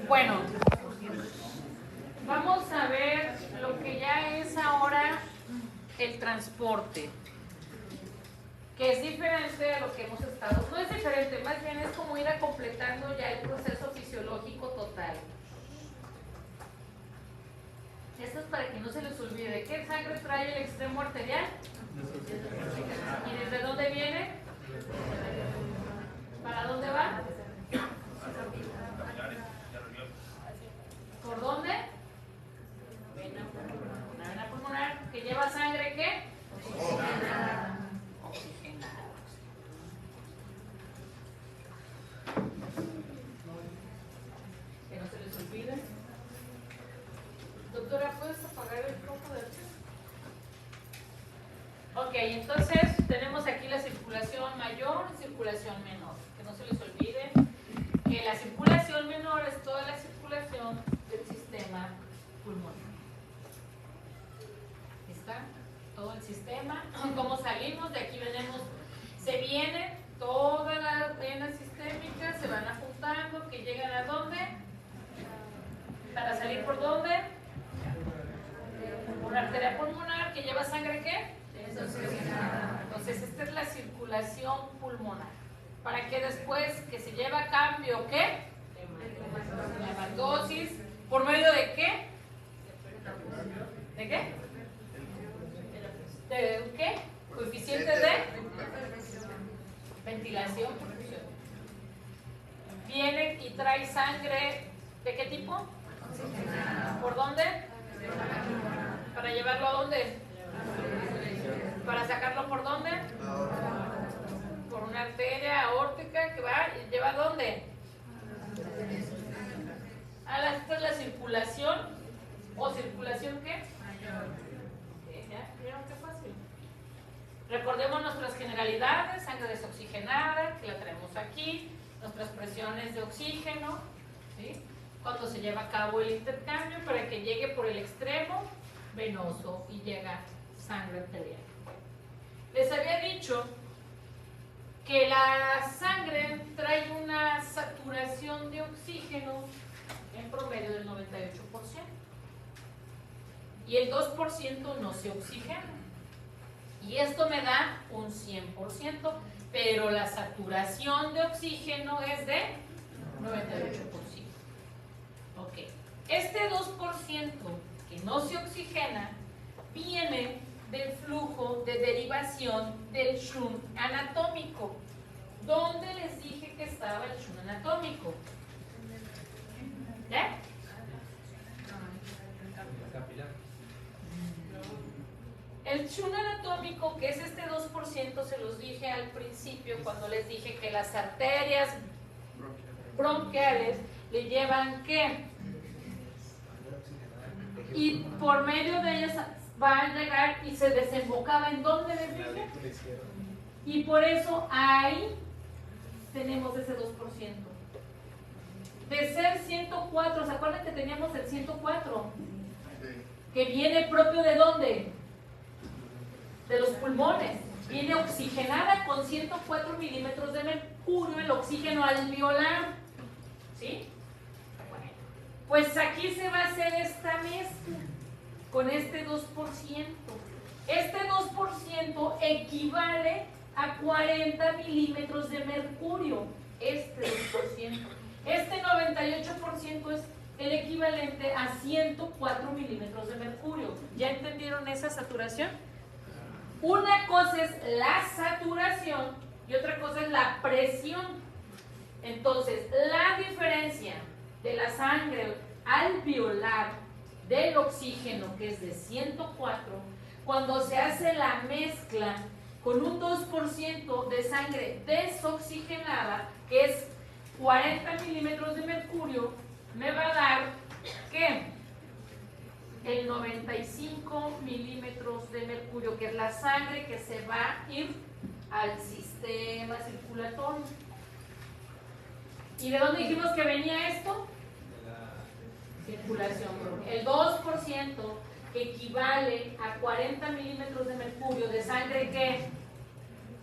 Bueno, vamos a ver lo que ya es ahora el transporte, que es diferente a lo que hemos estado. No es diferente, más bien es como ir a completando ya el proceso fisiológico total. Esto es para que no se les olvide. ¿Qué sangre trae el extremo arterial? ¿Y desde dónde viene? ¿Para dónde va? ¿Por dónde? Una vena pulmonar que lleva sangre, ¿qué? Oxigenada. Que no se les olvide. Doctora, ¿puedes apagar el foco de aquí? Ok, entonces tenemos aquí la circulación mayor y circulación menor. Que no se les olvide que la circulación menor es toda la circulación del sistema pulmonar. ¿Está? Todo el sistema. ¿Cómo salimos? De aquí venimos, se vienen todas las venas sistémicas, se van ajuntando, que llegan a dónde? Para salir por dónde? Por una arteria pulmonar que lleva sangre, ¿qué? Entonces esta es la circulación pulmonar. Para que después que se lleva a cambio, ¿qué? La hematosis. ¿Por medio de qué? ¿De qué? ¿De qué? Coeficiente de ventilación. Viene y trae sangre, ¿de qué tipo? ¿Por dónde? ¿Para llevarlo a dónde? ¿Para sacarlo por dónde? Por una arteria aórtica que va y lleva a dónde? Esta es la circulación, o circulación ¿qué? ¿Ya vieron qué fácil? Recordemos nuestras generalidades: sangre desoxigenada, que la traemos aquí, nuestras presiones de oxígeno, ¿sí? Cuando se lleva a cabo el intercambio para que llegue por el extremo venoso y llega sangre arterial. Les había dicho que la sangre trae una saturación de oxígeno en promedio del 98% y el 2% no se oxigena, y esto me da un 100%, pero la saturación de oxígeno es de 98%. Ok, este 2% que no se oxigena viene del flujo de derivación del shunt anatómico. ¿Dónde les dije que estaba el shunt anatómico? ¿Ya? El shunt anatómico, que es este 2%, se los dije al principio cuando les dije que las arterias bronquiales le llevan ¿qué? Y por medio de ellas va a llegar y se desembocaba ¿en dónde les dije? Y por eso ahí tenemos ese 2%. De ser 104, ¿se acuerdan que teníamos el 104? Que viene propio ¿de dónde? De los pulmones. Viene oxigenada con 104 milímetros de mercurio, el oxígeno alveolar. ¿Sí? Bueno, pues aquí se va a hacer esta mezcla con este 2%. Este 2% equivale a 40 milímetros de mercurio. Este 2%. Este 98% es el equivalente a 104 milímetros de mercurio. ¿Ya entendieron esa saturación? Una cosa es la saturación y otra cosa es la presión. Entonces, la diferencia de la sangre alveolar del oxígeno, que es de 104, cuando se hace la mezcla con un 2% de sangre desoxigenada, que es 40 milímetros de mercurio, me va a dar ¿qué? El 95 milímetros de mercurio, que es la sangre que se va a ir al sistema circulatorio. ¿Y de dónde dijimos que venía esto? Circulación. El 2% que equivale a 40 milímetros de mercurio de sangre que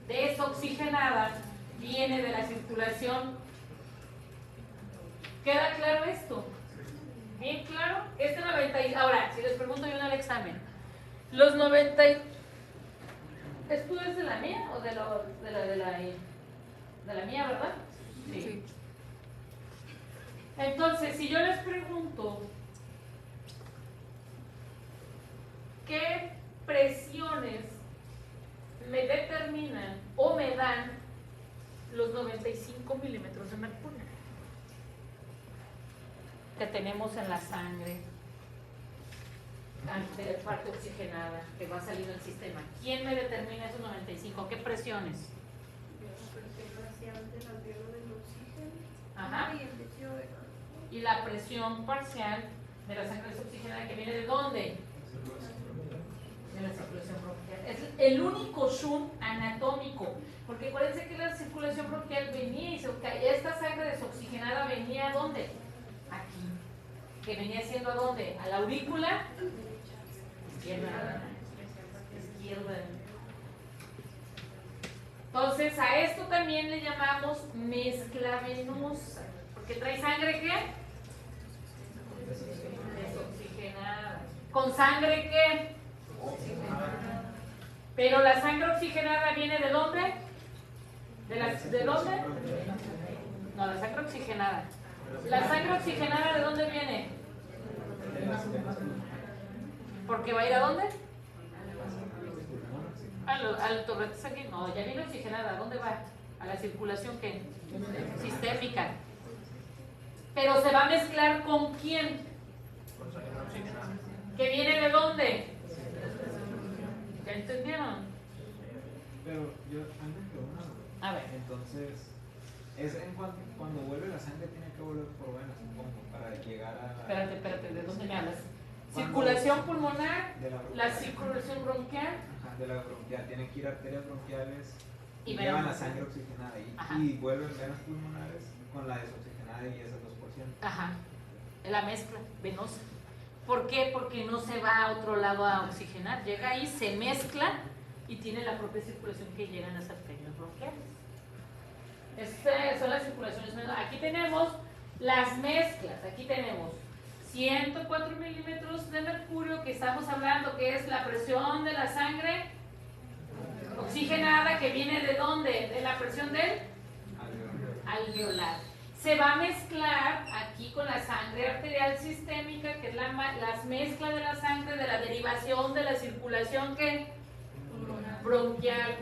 desoxigenada viene de la circulación. ¿Queda claro esto? Los 90. ¿Esto es de la mía o de la mía, verdad? Sí. Entonces, si yo les pregunto qué presiones me determinan o me dan los 95 milímetros de mercurio que tenemos en la sangre, de parte oxigenada que va saliendo del sistema, ¿quién me determina esos 95? ¿Qué presiones? Ajá. Y la presión parcial de la sangre desoxigenada que viene ¿de dónde? De la circulación bronquial. Es el único shunt anatómico, porque acuérdense que la circulación bronquial venía y esta sangre desoxigenada venía ¿a dónde? Aquí. Que venía siendo ¿a dónde? A la aurícula izquierda. Entonces a esto también le llamamos mezcla venosa, porque trae sangre ¿qué? Desoxigenada. ¿Con sangre qué? Pero la sangre oxigenada viene ¿de dónde? ¿De dónde? No, la sangre oxigenada. ¿La sangre oxigenada de dónde viene? ¿Porque va a ir a dónde? Al torrente sanguíneo. No, ya viene oxigenada. ¿A dónde va? A la circulación ¿qué? Sistémica. Pero se va a mezclar ¿con quién? ¿Que viene de dónde? ¿Ya entendieron? Pero yo antes que una. A ver. Entonces, es cuando vuelve la sangre tiene que volver por venas, supongo, para llegar a. Espérate, ¿de dónde me hablas? Circulación pulmonar, la circulación bronquial. Ajá, de la bronquial. Tienen que ir a arterias bronquiales y llevan la sangre oxigenada y vuelven venas pulmonares con la desoxigenada y esas dos porciones. Ajá, la mezcla venosa. ¿Por qué? Porque no se va a otro lado a oxigenar, llega ahí, se mezcla y tiene la propia circulación que llega en las arterias bronquiales. Estas son las circulaciones venosas. Aquí tenemos las mezclas, aquí tenemos 104 milímetros de mercurio, que estamos hablando que es la presión de la sangre oxigenada, que viene ¿de dónde? De la presión del alveolar. Se va a mezclar aquí con la sangre arterial sistémica, que es la mezcla de la sangre, de la derivación de la circulación que bronquial.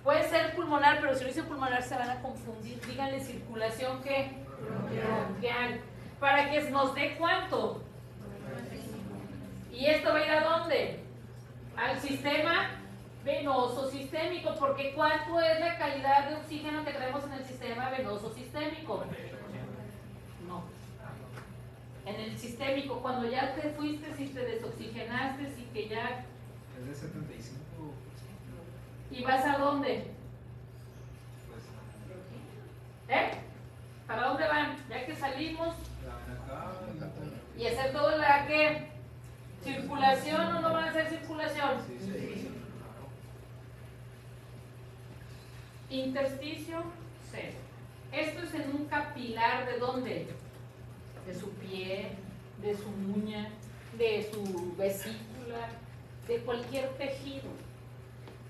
Puede ser pulmonar, pero si no dice pulmonar se van a confundir. Díganle circulación que bronquial. Para que nos dé ¿cuánto? ¿Y esto va a ir a dónde? Al sistema venoso sistémico, porque ¿cuánto es la calidad de oxígeno que tenemos en el sistema venoso sistémico? No. En el sistémico, cuando ya te fuiste y te desoxigenaste y que ya... Es de 75. ¿Y vas a dónde? ¿Para dónde van? Ya que salimos y hacer todo la que circulación o no van a hacer circulación. Intersticio cero. Esto es en un capilar ¿de dónde? De su piel, de su uña, de su vesícula, de cualquier tejido.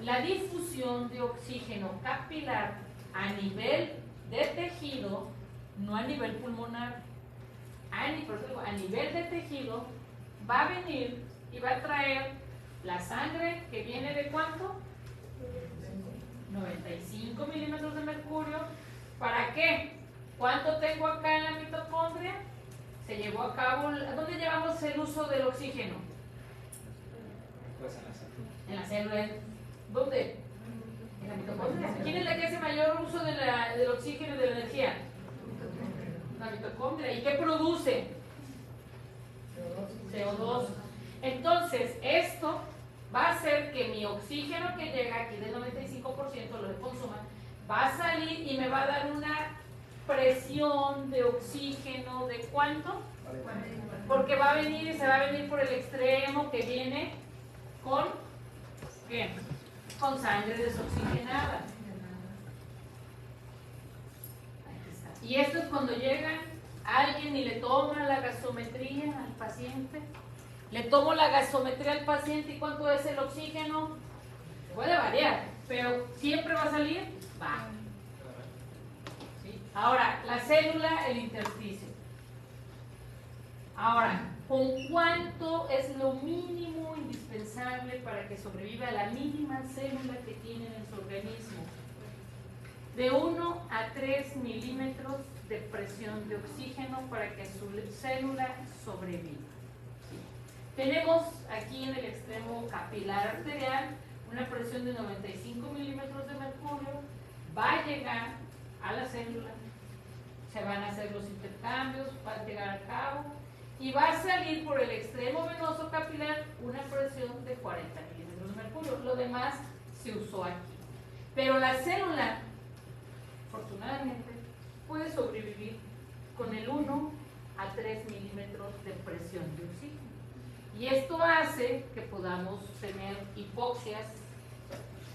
La difusión de oxígeno capilar a nivel de tejido, no a nivel pulmonar, a nivel de tejido, va a venir y va a traer la sangre que viene ¿de cuánto? 95 milímetros de mercurio. ¿Para qué? ¿Cuánto tengo acá en la mitocondria? Se llevó a cabo, ¿dónde llevamos el uso del oxígeno? Pues en la célula. ¿Dónde? En la mitocondria. ¿Quién es la que hace mayor uso del oxígeno y de la energía? La mitocondria. ¿Y qué produce? CO2. Entonces, esto va a hacer que mi oxígeno que llega aquí del 95%, lo que consuma, va a salir y me va a dar una presión de oxígeno ¿de cuánto? Porque va a venir y se va a venir por el extremo que viene con ¿qué? Con sangre desoxigenada. Aquí está. Y esto es cuando llega alguien y le toma la gasometría al paciente Le tomo la gasometría al paciente y ¿cuánto es el oxígeno? Puede variar, pero siempre va a salir bajo. ¿Sí? Ahora, la célula, el intersticio. Ahora, ¿con cuánto es lo mínimo indispensable para que sobreviva la mínima célula que tiene en su organismo? De 1 a 3 milímetros de presión de oxígeno para que su célula sobreviva. Tenemos aquí en el extremo capilar arterial una presión de 95 milímetros de mercurio, va a llegar a la célula, se van a hacer los intercambios, va a llegar a cabo y va a salir por el extremo venoso capilar una presión de 40 milímetros de mercurio. Lo demás se usó aquí. Pero la célula, afortunadamente, puede sobrevivir con el 1 a 3 milímetros de presión de oxígeno. Y esto hace que podamos tener hipoxias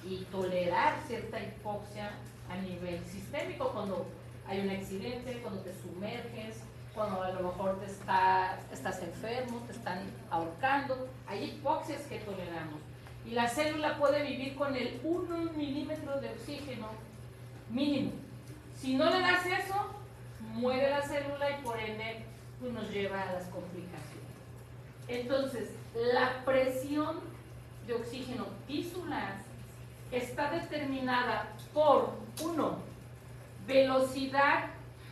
y tolerar cierta hipoxia a nivel sistémico cuando hay un accidente, cuando te sumerges, cuando a lo mejor estás enfermo, te están ahorcando. Hay hipoxias que toleramos. Y la célula puede vivir con el 1 milímetro de oxígeno mínimo. Si no le das eso, muere la célula y por ende pues, nos lleva a las complicaciones. Entonces, la presión de oxígeno tisular está determinada por 1, velocidad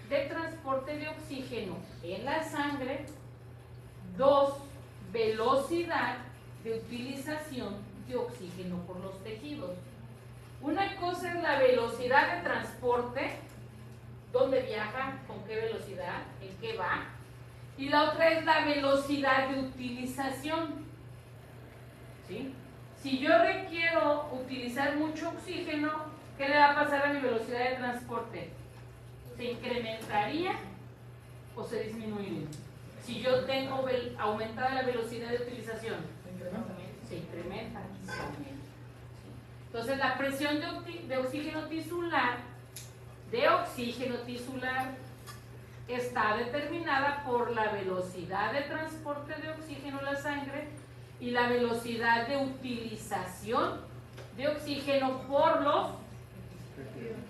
de transporte de oxígeno en la sangre, 2, velocidad de utilización de oxígeno por los tejidos. Una cosa es la velocidad de transporte, dónde viaja, con qué velocidad, en qué va, y la otra es la velocidad de utilización. ¿Sí? Si yo requiero utilizar mucho oxígeno, ¿qué le va a pasar a mi velocidad de transporte? ¿Se incrementaría o se disminuiría? Si yo tengo aumentada la velocidad de utilización, se incrementa, se aumenta. Entonces la presión de oxígeno tisular está determinada por la velocidad de transporte de oxígeno en la sangre y la velocidad de utilización de oxígeno por los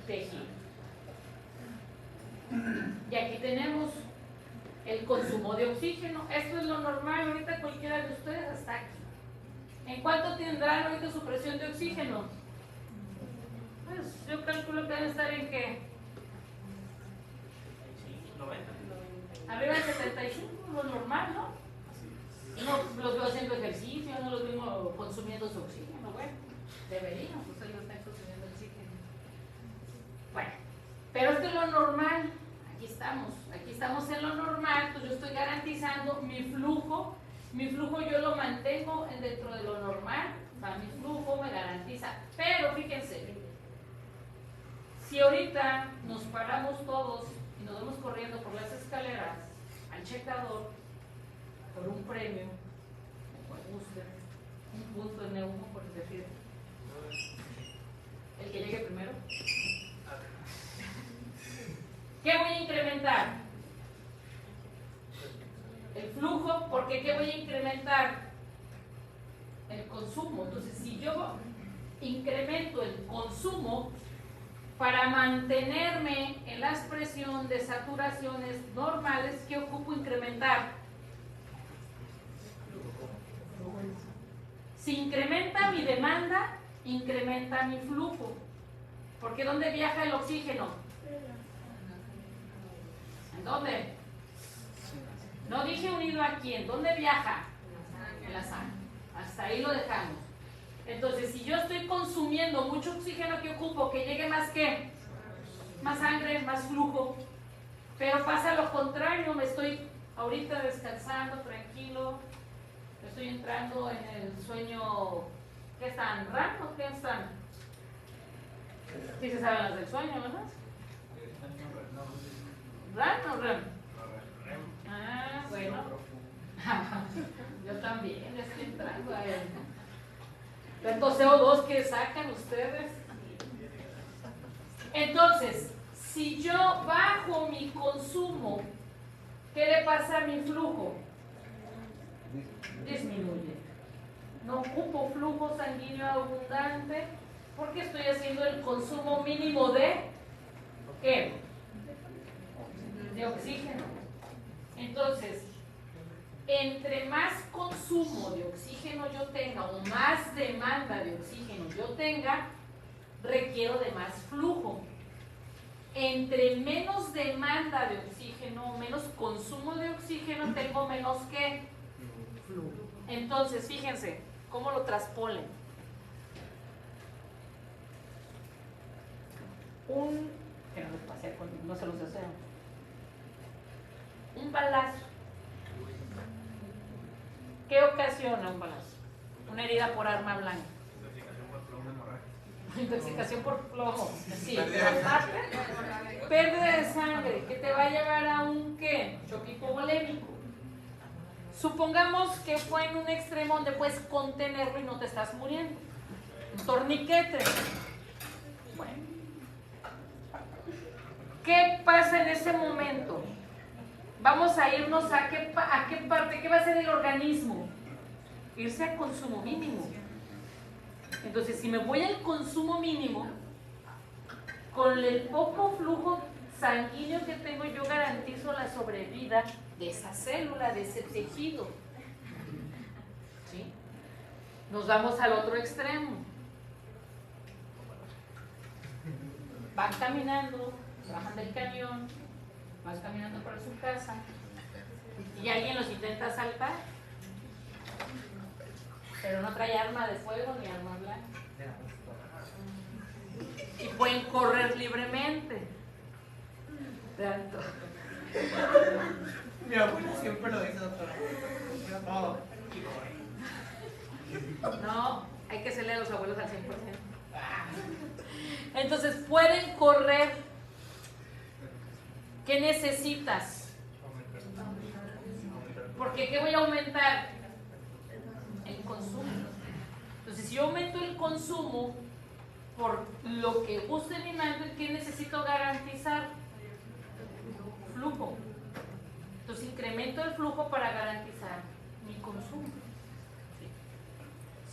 tejidos. Y aquí tenemos el consumo de oxígeno. Esto es lo normal. Ahorita cualquiera de ustedes está aquí. ¿En cuánto tendrán ahorita su presión de oxígeno? Pues yo calculo que deben estar en qué. 90. Arriba de 75, lo normal, ¿no? No los veo haciendo ejercicio, no los veo consumiendo su oxígeno. Bueno, deberían, pues ellos están consumiendo oxígeno. Bueno, pero esto es lo normal. Aquí estamos en lo normal, pues yo estoy garantizando mi flujo yo lo mantengo dentro de lo normal, o sea, mi flujo me garantiza, pero fíjense, si ahorita nos paramos todos y nos vamos corriendo por las escaleras al checador por un premio, por booster, un punto de neumo, por decir, el que llegue primero, ¿qué voy a incrementar? El flujo, porque ¿qué voy a incrementar? El consumo. Entonces, si yo incremento el consumo para mantenerme en la expresión de saturaciones normales, ¿qué ocupo incrementar? Si incrementa mi demanda, incrementa mi flujo. Porque ¿dónde viaja el oxígeno? ¿En dónde? No dije unido a quién. ¿Dónde viaja? En la sangre. Hasta ahí lo dejamos. Entonces, si yo estoy consumiendo mucho oxígeno, ¿qué ocupo? Que llegue más ¿qué? Más sangre, más flujo. Pero pasa lo contrario. Me estoy ahorita descansando, tranquilo. Estoy entrando en el sueño. ¿Qué están? ¿REM o qué están? Sí se saben las del sueño, ¿verdad? ¿REM o REM? Ah, bueno. Yo también estoy entrando a él. Tanto CO2 que sacan ustedes. Entonces, si yo bajo mi consumo, ¿qué le pasa a mi flujo? disminuye. No ocupo flujo sanguíneo abundante porque estoy haciendo el consumo mínimo de ¿qué? De oxígeno. Entonces, entre más consumo de oxígeno yo tenga o más demanda de oxígeno yo tenga, requiero de más flujo. Entre menos demanda de oxígeno, menos consumo de oxígeno, tengo menos ¿qué? Flujo. Entonces, fíjense cómo lo traspolen. Que no les pasé, no se los deseo. Un balazo. ¿Qué ocasiona un balazo? Una herida por arma blanca. Intoxicación por plomo. Sí. Pérdida de sangre, que te va a llevar a un ¿qué? Choque hipovolémico. Supongamos que fue en un extremo donde puedes contenerlo y no te estás muriendo. Un torniquete. Bueno. ¿Qué pasa en ese momento? Vamos a irnos a qué parte, ¿qué va a hacer el organismo? Irse a consumo mínimo. Entonces, si me voy al consumo mínimo, con el poco flujo sanguíneo que tengo, yo garantizo la sobrevida de esa célula, de ese tejido. ¿Sí? Nos vamos al otro extremo. Van caminando, se bajan del camión, van caminando para su casa y alguien los intenta asaltar, pero no trae arma de fuego ni arma blanca. Y pueden correr libremente. Tanto. Mi abuela siempre lo dice, doctora. No, hay que hacerle a los abuelos al 100%. Entonces, pueden correr. ¿Qué necesitas? Porque ¿qué voy a aumentar? El consumo. Entonces, si yo aumento el consumo por lo que guste mi mando, ¿qué necesito garantizar? Flujo. Entonces, incremento el flujo para garantizar mi consumo. ¿Sí?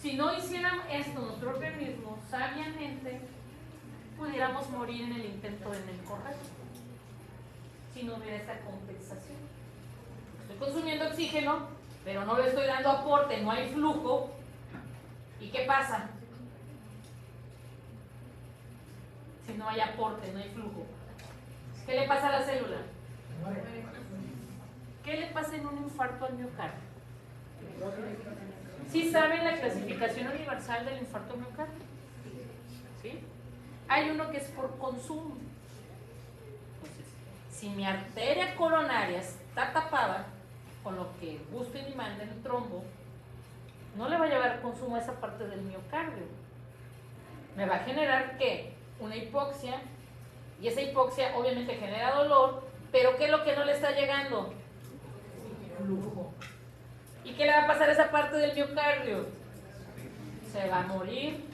Si no hicieran esto nuestro organismo, sabiamente, pudiéramos morir en el intento en el correcto. Si no hubiera esta compensación. Estoy consumiendo oxígeno, pero no le estoy dando aporte, no hay flujo. ¿Y qué pasa? Si no hay aporte, no hay flujo. ¿Qué le pasa a la célula? ¿Qué le pasa en un infarto al miocardio? ¿Sí saben la clasificación universal del infarto al miocardio? ¿Sí? Hay uno que es por consumo. Entonces, si mi arteria coronaria está tapada, con lo que guste y mande el trombo, no le va a llevar consumo a esa parte del miocardio. Me va a generar ¿qué? Una hipoxia, y esa hipoxia obviamente genera dolor, pero ¿qué es lo que no le está llegando? Flujo. ¿Y qué le va a pasar a esa parte del miocardio? Se va a morir.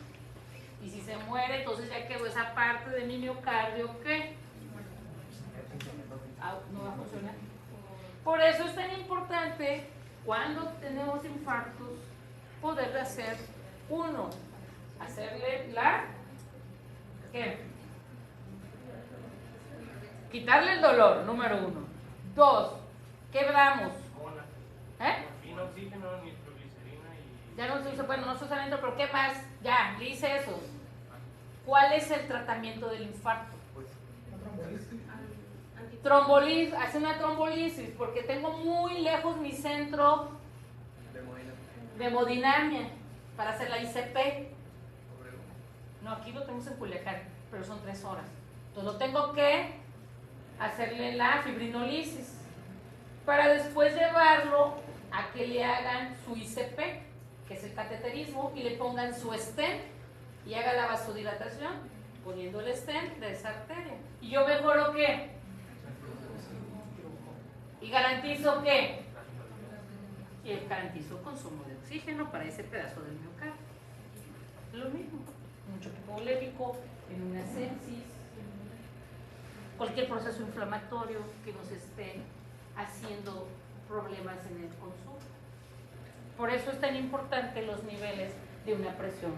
Y si se muere, entonces ya quedó esa parte de mi miocardio, ¿qué? No va a funcionar. Por eso es tan importante, cuando tenemos infartos, poderle hacer, uno, hacerle ¿qué? Quitarle el dolor, número 1. 2, ¿qué damos? Sin oxígeno, nitroglicerina y... Ya no se usa, bueno, no se usa dentro, pero ¿qué más? Ya, le hice eso. ¿Cuál es el tratamiento del infarto? Trombolisis, hace una trombolisis, porque tengo muy lejos mi centro de hemodinamia para hacer la ICP. No, aquí lo tenemos en Culiacán, pero son 3 horas. Entonces lo tengo que hacerle la fibrinolisis para después llevarlo a que le hagan su ICP, que es el cateterismo, y le pongan su stent y haga la vasodilatación poniendo el stent de esa arteria. ¿Y yo mejoro qué? Y garantizo ¿qué? Y garantizo consumo de oxígeno para ese pedazo del miocardio. Lo mismo, un choque hipovolémico, en una sepsis, cualquier proceso inflamatorio que nos esté haciendo problemas en el consumo. Por eso es tan importante los niveles de una presión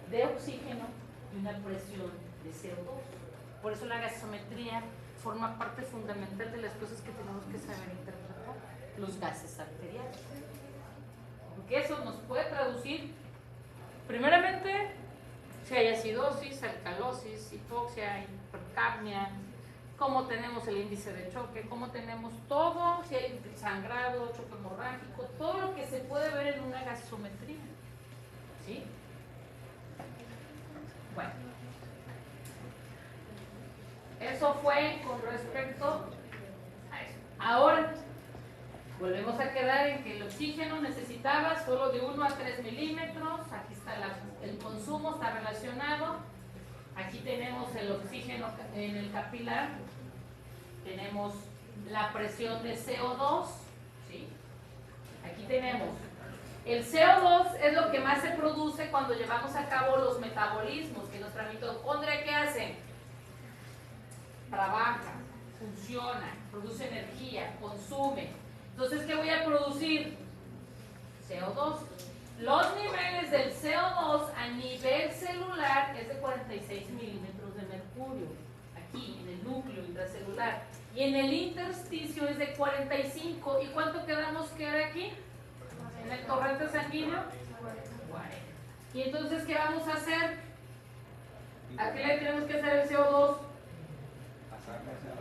de oxígeno y una presión de CO2. Por eso la gasometría forma parte fundamental de las cosas que tenemos que saber interpretar, los gases arteriales. Porque eso nos puede traducir, primeramente, si hay acidosis, alcalosis, hipoxia, hipercapnia, cómo tenemos el índice de choque, cómo tenemos todo, si hay sangrado, choque hemorrágico, todo lo que se puede ver en una gasometría. ¿Sí? Bueno. Eso fue con respecto a eso. Ahora, volvemos a quedar en que el oxígeno necesitaba solo de 1 a 3 milímetros. Aquí está el consumo, está relacionado. Aquí tenemos el oxígeno en el capilar. Tenemos la presión de CO2. ¿Sí? Aquí tenemos el CO2, es lo que más se produce cuando llevamos a cabo los metabolismos, que nuestra mitocondria, ¿qué hace? Trabaja, funciona, produce energía, consume. Entonces, ¿qué voy a producir? CO2. Los niveles del CO2 a nivel celular es de 46 milímetros de mercurio, aquí en el núcleo intracelular. Y en el intersticio es de 45. ¿Y cuánto quedamos que era aquí? En el torrente sanguíneo, 40. Y entonces, ¿qué vamos a hacer? ¿A qué le tenemos que hacer el CO2?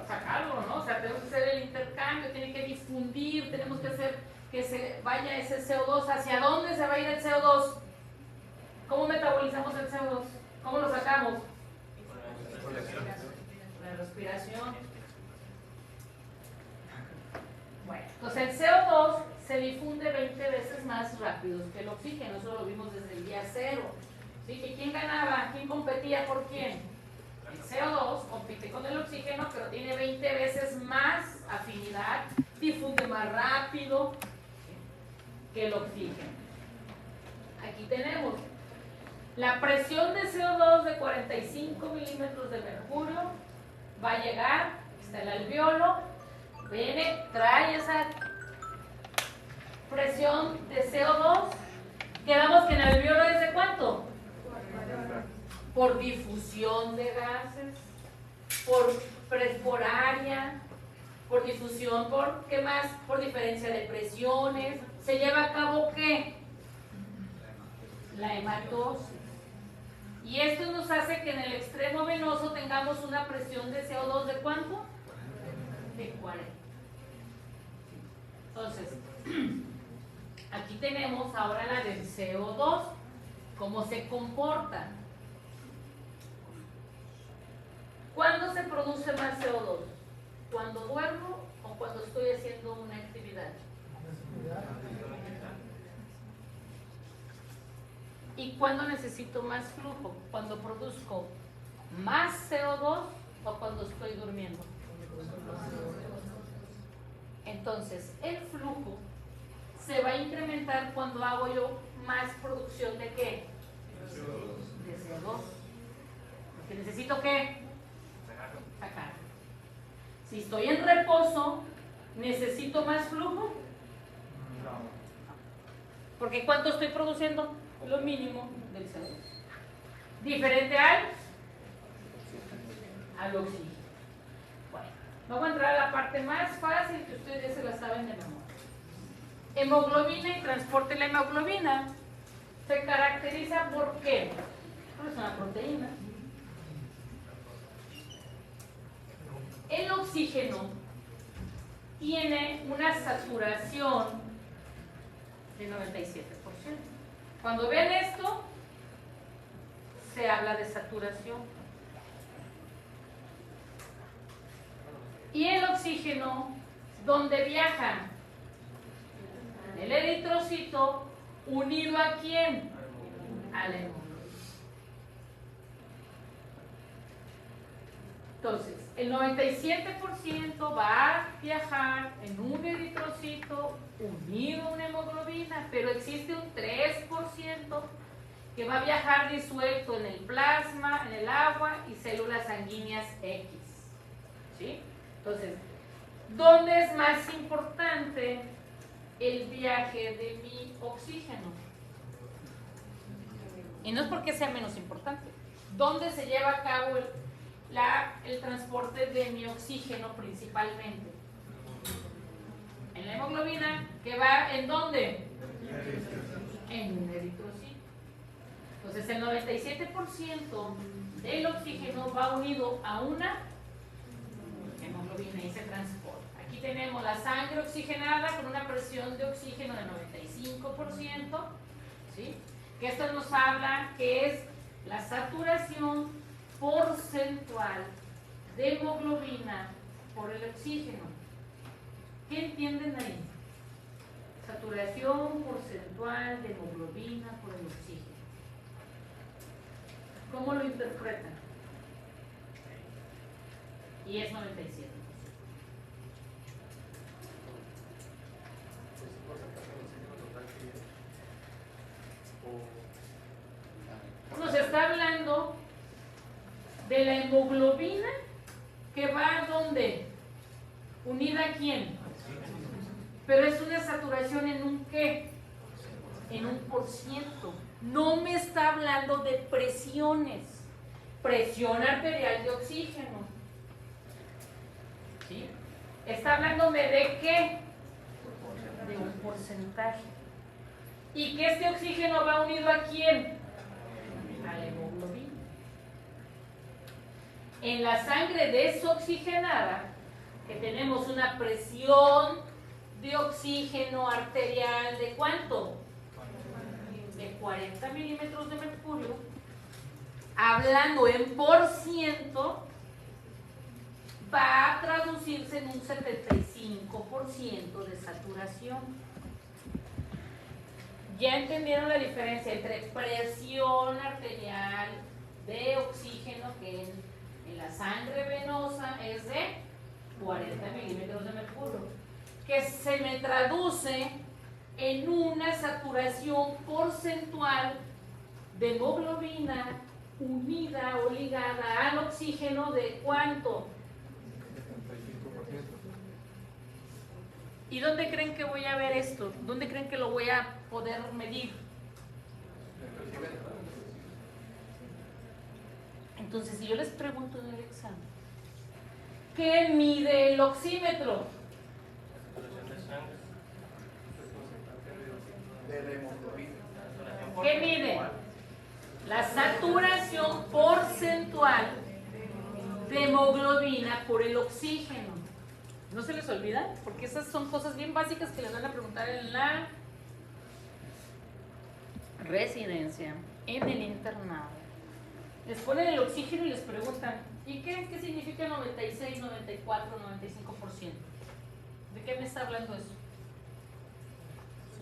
Sacarlo, ¿no? O sea, tenemos que hacer el intercambio, tiene que difundir, tenemos que hacer que se vaya ese CO2. ¿Hacia dónde se va a ir el CO2? ¿Cómo metabolizamos el CO2? ¿Cómo lo sacamos? La respiración. Bueno, entonces el CO2 se difunde 20 veces más rápido que el oxígeno. Eso lo vimos desde el día 0. ¿Sí? ¿Y quién ganaba? ¿Quién competía por quién? El CO2 compite con el oxígeno, pero tiene 20 veces más afinidad, difunde más rápido que el oxígeno. Aquí tenemos la presión de CO2 de 45 milímetros de mercurio. Va a llegar, está el alveolo, viene, trae esa presión de CO2. Quedamos que en el alveolo es de ¿cuánto? Por difusión de gases, por área, por difusión, por ¿qué más? Por diferencia de presiones. ¿Se lleva a cabo qué? La hematosis. Y esto nos hace que en el extremo venoso tengamos una presión de CO2 ¿de cuánto? De 40. Entonces, aquí tenemos ahora la del CO2. ¿Cómo se comporta? ¿Cuándo se produce más CO2? ¿Cuando duermo o cuando estoy haciendo una actividad? ¿Y cuándo necesito más flujo? ¿Cuando produzco más CO2 o cuando estoy durmiendo? Entonces, el flujo se va a incrementar cuando hago yo más producción ¿de qué? De CO2. Porque necesito ¿qué? Sacar. Si estoy en reposo, ¿necesito más flujo? No. Porque ¿cuánto estoy produciendo? Lo mínimo del CO2. Diferente al oxígeno. Bueno, vamos a entrar a la parte más fácil que ustedes ya se la saben de memoria. Hemoglobina y transporte de la hemoglobina se caracteriza por ¿qué? Es una proteína. El oxígeno tiene una saturación de 97%. Cuando ven esto, se habla de saturación. Y el oxígeno, ¿dónde viaja? En el eritrocito, unido ¿a quién? Al hemoglobina. Entonces, el 97% va a viajar en un eritrocito unido a una hemoglobina, pero existe un 3% que va a viajar disuelto en el plasma, en el agua y células sanguíneas X. ¿Sí? Entonces, ¿dónde es más importante el viaje de mi oxígeno. Y no es porque sea menos importante. ¿Dónde se lleva a cabo el transporte de mi oxígeno principalmente? En la hemoglobina, que va ¿en dónde? En un eritrocito. Entonces el 97% del oxígeno va unido a una hemoglobina y se transporta. Aquí tenemos la sangre oxigenada con una presión de oxígeno de 95%, ¿sí? Que esto nos habla que es la saturación porcentual de hemoglobina por el oxígeno. ¿Qué entienden ahí? Saturación porcentual de hemoglobina por el oxígeno. ¿Cómo lo interpretan? Y es 97%. Nos está hablando de la hemoglobina que va a ¿dónde? ¿Unida a quién? Pero es una saturación en un ¿qué? En un %. No me está hablando de presiones. Presión arterial de oxígeno. ¿Sí? Está hablándome de ¿qué? De un porcentaje. ¿Y que este oxígeno va unido a quién? A la hemoglobina. En la sangre desoxigenada, que tenemos una presión de oxígeno arterial de ¿cuánto? De 40 milímetros de mercurio, hablando en %, va a traducirse en un 75% de saturación. ¿Ya entendieron la diferencia entre presión arterial de oxígeno, que en la sangre venosa es de 40 milímetros de mercurio, que se me traduce en una saturación porcentual de hemoglobina unida o ligada al oxígeno de ¿cuánto? 75%. ¿Y dónde creen que voy a ver esto? ¿Dónde creen que lo voy a poder medir? Entonces, si yo les pregunto en el examen, ¿qué mide el oxímetro? ¿Qué mide? La saturación porcentual de hemoglobina por el oxígeno. ¿No se les olvida? Porque esas son cosas bien básicas que les van a preguntar en la residencia, en el internado. Les ponen el oxígeno y les preguntan, ¿y qué significa 96, 94, 95%? ¿De qué me está hablando eso?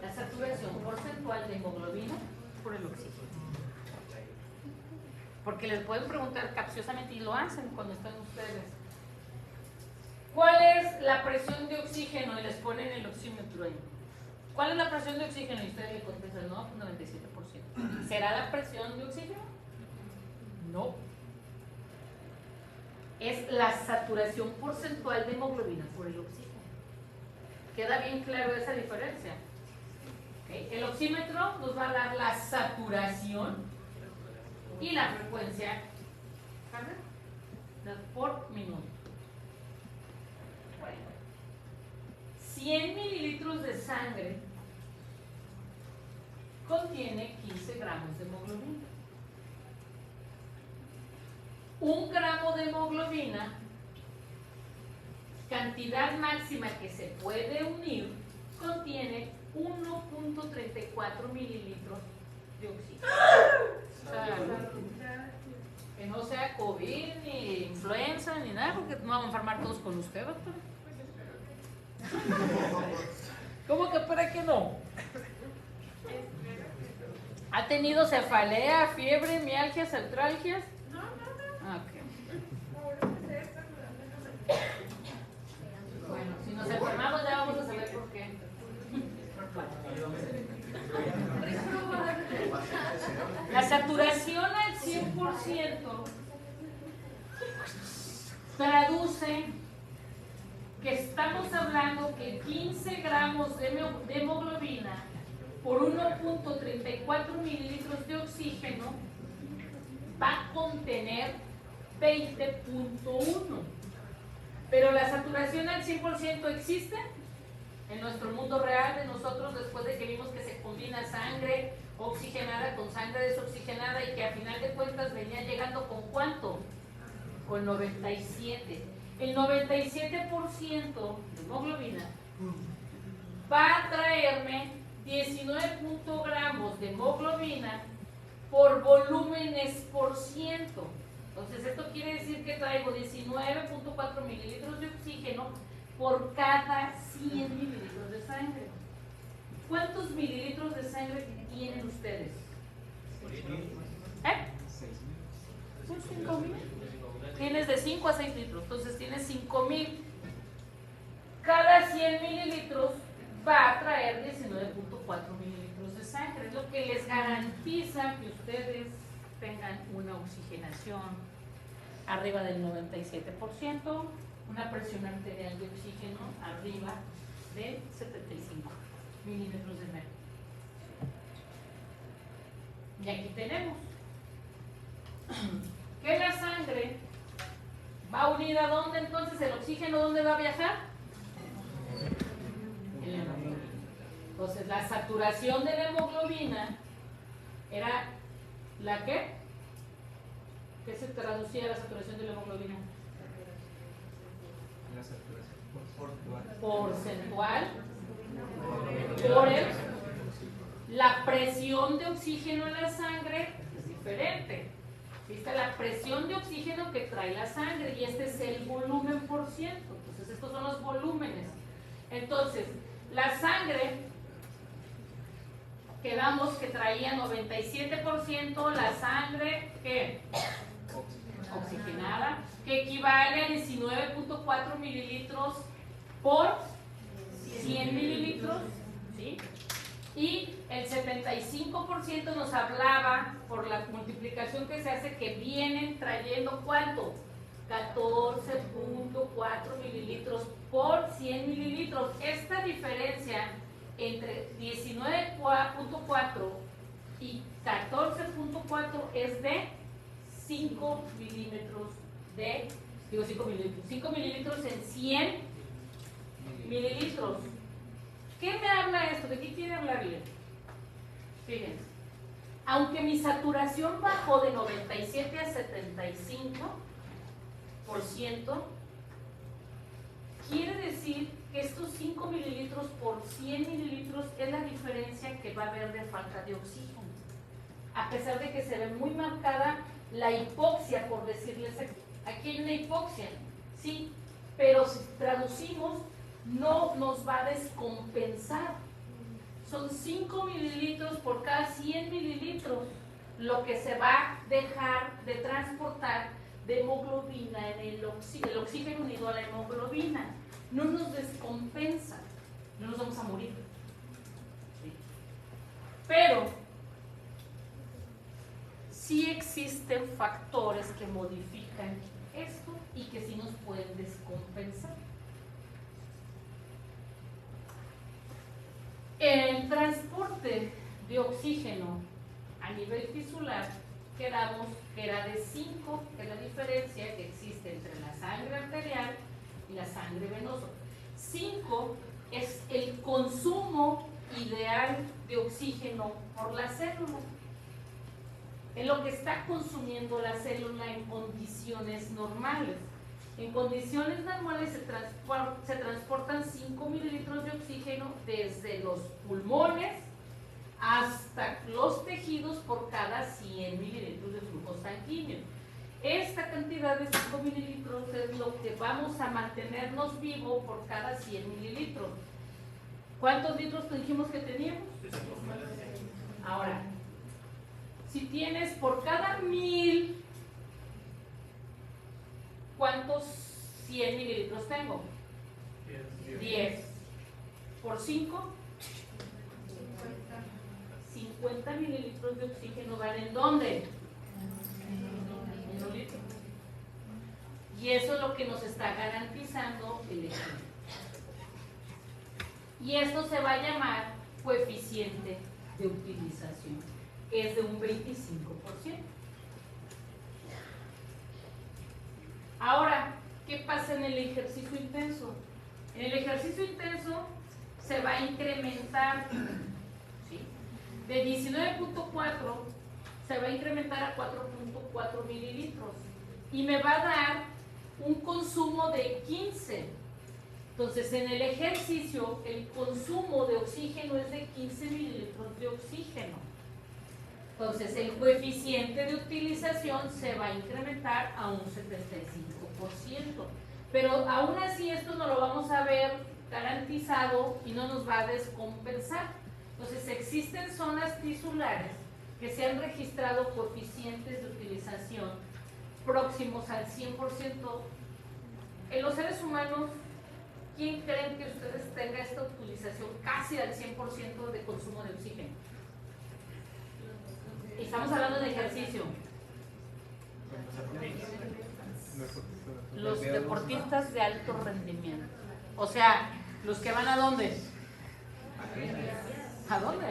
La saturación porcentual de hemoglobina por el oxígeno. Porque les pueden preguntar capciosamente, y lo hacen cuando están ustedes, ¿cuál es la presión de oxígeno? Y les ponen el oxímetro ahí. ¿Cuál es la presión de oxígeno? Y ustedes le contestan, no, 97%. ¿Será la presión de oxígeno? No. Es la saturación porcentual de hemoglobina por el oxígeno. ¿Queda bien claro esa diferencia? ¿Okay? El oxímetro nos va a dar la saturación y la frecuencia por minuto. Bueno, 100 mililitros de sangre contiene 15 gramos de hemoglobina. 1 gramo de hemoglobina, cantidad máxima que se puede unir, contiene 1.34 mililitros de oxígeno. O sea, que no sea COVID, ni influenza, ni nada, porque no vamos a enfermar todos con usted, doctor. ¿Cómo que para qué no? ¿Ha tenido cefalea, fiebre, mialgias, artralgias? No. Okay. Bueno, si nos enfermamos ya vamos a saber por qué. La saturación al 100% traduce que estamos hablando que 15 gramos gramos de hemoglobina por 1.34 mililitros de oxígeno va a contener 20.1. Pero la saturación al 100% existe en nuestro mundo real de nosotros, después de que vimos que se combina sangre oxigenada con sangre desoxigenada y que a final de cuentas venía llegando con ¿cuánto? Con 97. El 97% de hemoglobina va a traerme 19 gramos de hemoglobina por volúmenes por ciento. Entonces esto quiere decir que traigo 19.4 mililitros de oxígeno por cada 100 mililitros de sangre. ¿Cuántos mililitros de sangre tienen ustedes? ¿Eh? 5.000. Tienes de 5 a 6 litros, entonces tienes 5.000. Cada 100 mililitros va a traer 19.4 mililitros de sangre. Es lo que les garantiza que ustedes tengan una oxigenación arriba del 97%, una presión arterial de oxígeno arriba de 75 milímetros de mercurio. Y aquí tenemos que la sangre va unida a ¿dónde entonces? ¿El oxígeno dónde va a viajar? En la hemoglobina. Entonces la saturación de la hemoglobina era ¿la qué? ¿Qué se traducía a la saturación de la hemoglobina? La saturación porcentual por la presión de oxígeno en la sangre es diferente. ¿Viste? La presión de oxígeno que trae la sangre y este es el volumen por ciento. Entonces estos son los volúmenes. Entonces la sangre quedamos que traía 97%, la sangre que oxigenada, que equivale a 19.4 mililitros por 100 mililitros, ¿sí? Y el 75% nos hablaba por la multiplicación que se hace que vienen trayendo ¿cuánto? 14.4 mililitros por 100 mililitros. Esta diferencia entre 19.4 y 14.4 es de 5 mililitros de, 5 mililitros en 100 mililitros. ¿Qué me habla esto? ¿De qué quiere hablar bien? Fíjense, aunque mi saturación bajó de 97 a 75%, quiere decir que estos 5 mililitros por 100 mililitros es la diferencia que va a haber de falta de oxígeno. A pesar de que se ve muy marcada la hipoxia, por decirles aquí hay una hipoxia, sí, pero si traducimos, no nos va a descompensar. Son 5 mililitros por cada 100 mililitros lo que se va a dejar de transportar de hemoglobina en el oxígeno unido a la hemoglobina. No nos descompensa, no nos vamos a morir. ¿Sí? Pero sí existen factores que modifican esto y que sí nos pueden descompensar. El transporte de oxígeno a nivel tisular quedamos que era de 5, que es la diferencia que existe entre la sangre arterial y la sangre venosa. 5 es el consumo ideal de oxígeno por la célula. Es lo que está consumiendo la célula en condiciones normales. En condiciones normales se transportan 5 mililitros de oxígeno desde los pulmones hasta los tejidos por cada 100 mililitros de flujo sanguíneo. Esta cantidad de 5 mililitros es lo que vamos a mantenernos vivos por cada 100 mililitros. ¿Cuántos litros dijimos que teníamos? Ahora, si tienes por cada 1000, ¿cuántos 100 mililitros tengo? 10. ¿Por 5? 50 mililitros de oxígeno van ¿en dónde? En 1 litro. Y eso es lo que nos está garantizando el equilibrio. Y esto se va a llamar coeficiente de utilización, que es de un 25%. Ahora, ¿qué pasa en el ejercicio intenso? En el ejercicio intenso se va a incrementar, ¿sí? De 19.4 se va a incrementar a 4.4 mililitros y me va a dar un consumo de 15. Entonces, en el ejercicio, el consumo de oxígeno es de 15 mililitros de oxígeno. Entonces, el coeficiente de utilización se va a incrementar a un 75%. Pero aún así, esto no lo vamos a ver garantizado y no nos va a descompensar. Entonces, existen zonas tisulares que se han registrado coeficientes de utilización próximos al 100%. En los seres humanos, ¿quién creen que ustedes tengan esta utilización casi al 100% de consumo de oxígeno? Estamos hablando de ejercicio. Los deportistas de alto rendimiento. O sea, los que van ¿a dónde? ¿A dónde?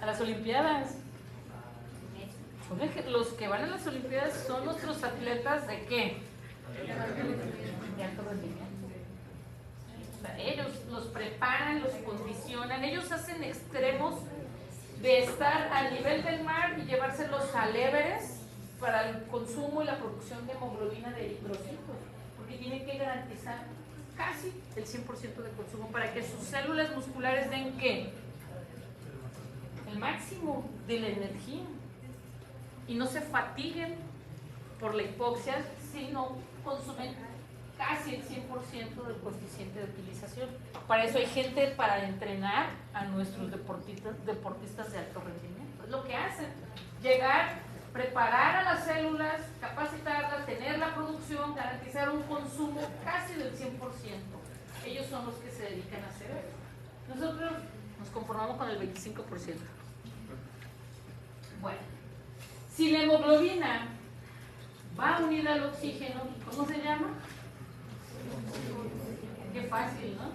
A las Olimpiadas. Los que van a las Olimpiadas son nuestros atletas ¿de qué? De alto rendimiento. O sea, ellos los preparan, los condicionan, ellos hacen extremos de estar al nivel del mar y llevárselos al Everest para el consumo y la producción de hemoglobina de eritrocitos, porque tienen que garantizar casi el 100% de consumo para que sus células musculares den ¿qué? El máximo de la energía y no se fatiguen por la hipoxia, sino consumen casi el 100% del coeficiente de utilización. Para eso hay gente para entrenar a nuestros deportistas de alto rendimiento. Es lo que hacen, llegar, preparar a las células, capacitarlas, tener la producción, garantizar un consumo casi del 100%. Ellos son los que se dedican a hacer eso. Nosotros nos conformamos con el 25%. Bueno, si la hemoglobina va unida al oxígeno, ¿cómo se llama? Qué fácil, ¿no?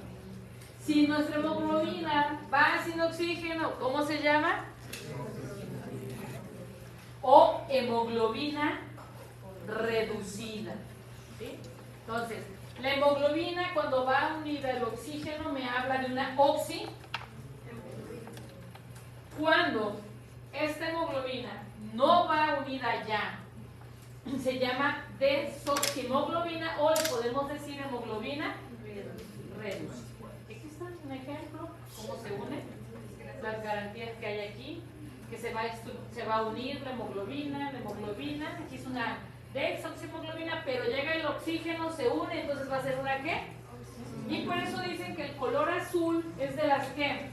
Si nuestra hemoglobina va sin oxígeno, ¿cómo se llama? O hemoglobina reducida, ¿sí? Entonces, la hemoglobina cuando va unida al oxígeno me habla de una oxi. Cuando esta hemoglobina no va unida ya, se llama desoxihemoglobina o le podemos decir hemoglobina reducida. Aquí está un ejemplo, cómo se unen las garantías que hay aquí, que se va a unir la hemoglobina, aquí es una desoxihemoglobina, pero llega el oxígeno, se une, entonces va a ser una ¿qué? Y por eso dicen que el color azul es de las ¿qué?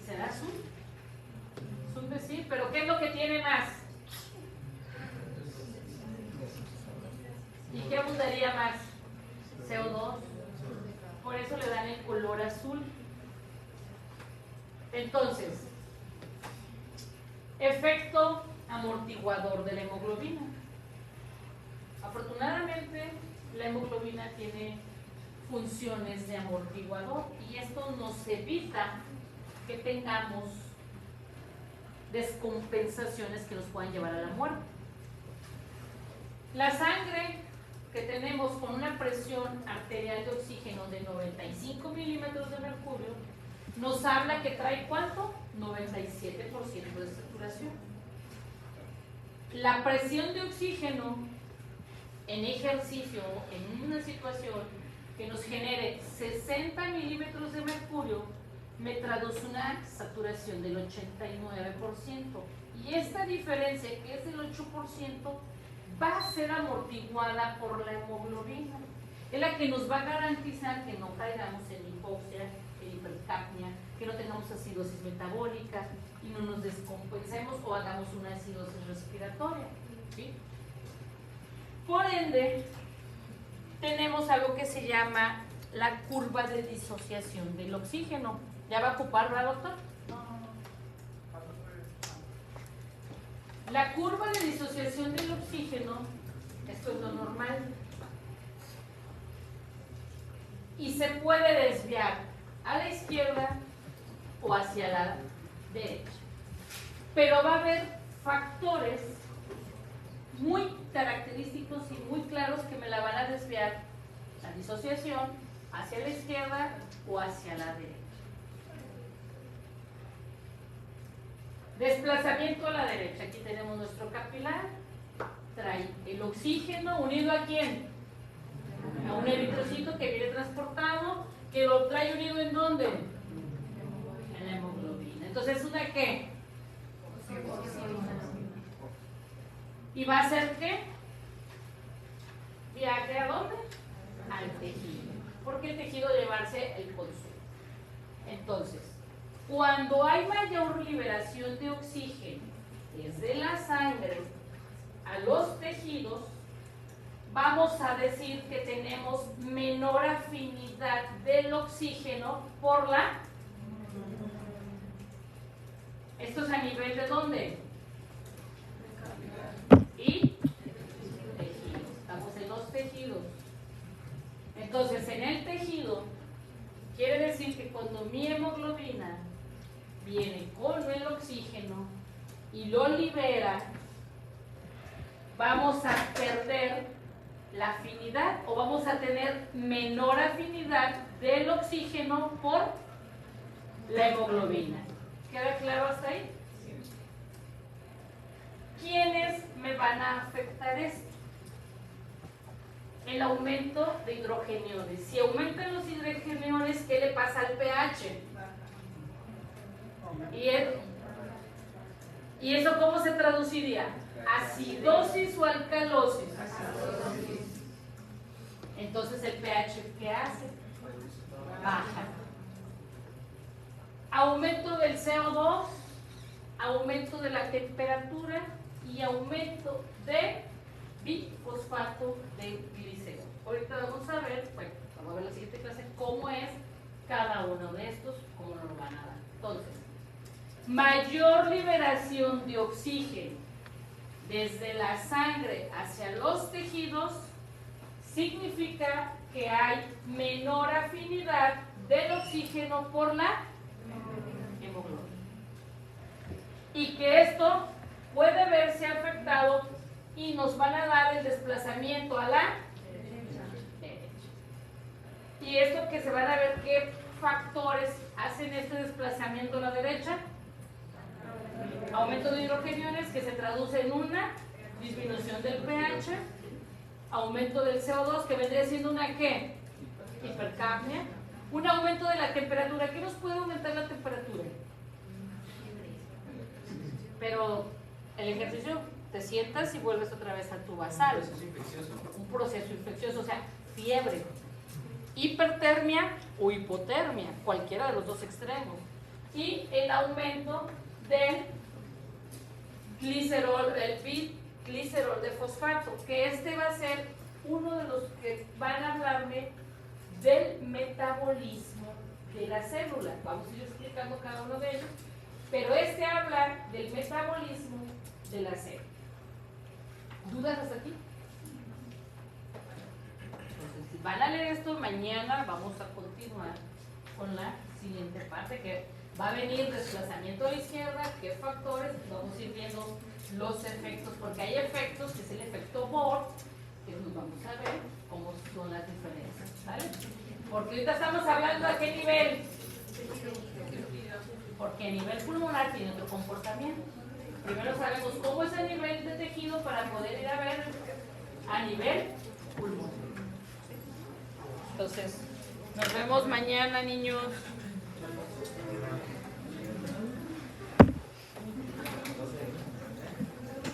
¿Será azul? Es un decir, pero ¿qué es lo que tiene más? ¿Y qué abundaría más? CO2. Por eso le dan el color azul. Entonces, efecto amortiguador de la hemoglobina. Afortunadamente, la hemoglobina tiene funciones de amortiguador y esto nos evita que tengamos descompensaciones que nos puedan llevar a la muerte. La sangre que tenemos con una presión arterial de oxígeno de 95 milímetros de mercurio nos habla que trae ¿cuánto? 97% de saturación. La presión de oxígeno en ejercicio, en una situación que nos genere 60 milímetros de mercurio, me traduce una saturación del 89%. Y esta diferencia, que es del 8%, va a ser amortiguada por la hemoglobina. Es la que nos va a garantizar que no caigamos en hipoxia, en hipercapnia, que no tengamos acidosis metabólica y no nos descompensemos o hagamos una acidosis respiratoria, ¿sí? Por ende, tenemos algo que se llama la curva de disociación del oxígeno. ¿Ya va a ocupar, verdad, doctor? La curva de disociación del oxígeno, esto es lo normal. y se puede desviar a la izquierda o hacia la derecha. Pero va a haber factores muy característicos y muy claros que me la van a desviar la disociación hacia la izquierda o hacia la derecha. Desplazamiento a la derecha. Aquí tenemos nuestro capilar. Trae el oxígeno unido ¿a quién? A un eritrocito que viene transportado, que lo trae unido ¿en dónde? En la hemoglobina. Entonces, ¿una qué? ¿Y va a hacer qué? ¿Viaje a dónde? Al tejido. Porque el tejido llevarse el consumo. Entonces, cuando hay mayor liberación de oxígeno desde la sangre a los tejidos, vamos a decir que tenemos menor afinidad del oxígeno por la... ¿Esto es a nivel de dónde? Y tejidos. Estamos en los tejidos. Entonces, en el tejido, quiere decir que cuando mi hemoglobina viene con el oxígeno y lo libera, vamos a perder la afinidad o vamos a tener menor afinidad del oxígeno por la hemoglobina. ¿Queda claro hasta ahí? ¿Quiénes me van a afectar esto? El aumento de hidrogeniones. Si aumentan los hidrogeniones, ¿qué le pasa al pH? ¿Y eso cómo se traduciría? ¿Acidosis o alcalosis? Entonces el pH, ¿qué hace? Baja. Aumento del CO2, aumento de la temperatura y aumento de bifosfato de glicerol. Ahorita vamos a ver, bueno, vamos a ver la siguiente clase, cómo es cada uno de estos, cómo nos lo van a dar. Entonces, mayor liberación de oxígeno desde la sangre hacia los tejidos significa que hay menor afinidad del oxígeno por la hemoglobina. Y que esto puede verse afectado y nos van a dar el desplazamiento a la derecha. Y esto que se van a ver qué factores hacen este desplazamiento a la derecha. Aumento de hidrogeniones que se traduce en una disminución del pH, aumento del CO2 que vendría siendo una ¿qué? Hipercapnia, un aumento de la temperatura. ¿Qué nos puede aumentar la temperatura? Pero el ejercicio, te sientas y vuelves otra vez a tu basal. Un proceso infeccioso, o sea, fiebre, hipertermia o hipotermia, cualquiera de los dos extremos. Y el aumento del glicerol, el glicerol de fosfato, que este va a ser uno de los que van a hablarme del metabolismo de la célula. Vamos a ir explicando cada uno de ellos, pero este habla del metabolismo de la célula. ¿Dudas hasta aquí? Entonces, si van a leer esto, mañana vamos a continuar con la siguiente parte, que va a venir desplazamiento a la izquierda, qué factores, vamos a ir viendo los efectos, porque hay efectos, que es el efecto Bohr, que nos vamos a ver cómo son las diferencias, ¿vale? Porque ahorita estamos hablando a qué nivel, porque a nivel pulmonar tiene otro comportamiento. Primero sabemos cómo es el nivel de tejido para poder ir a ver a nivel pulmonar. Entonces, nos vemos mañana, niños.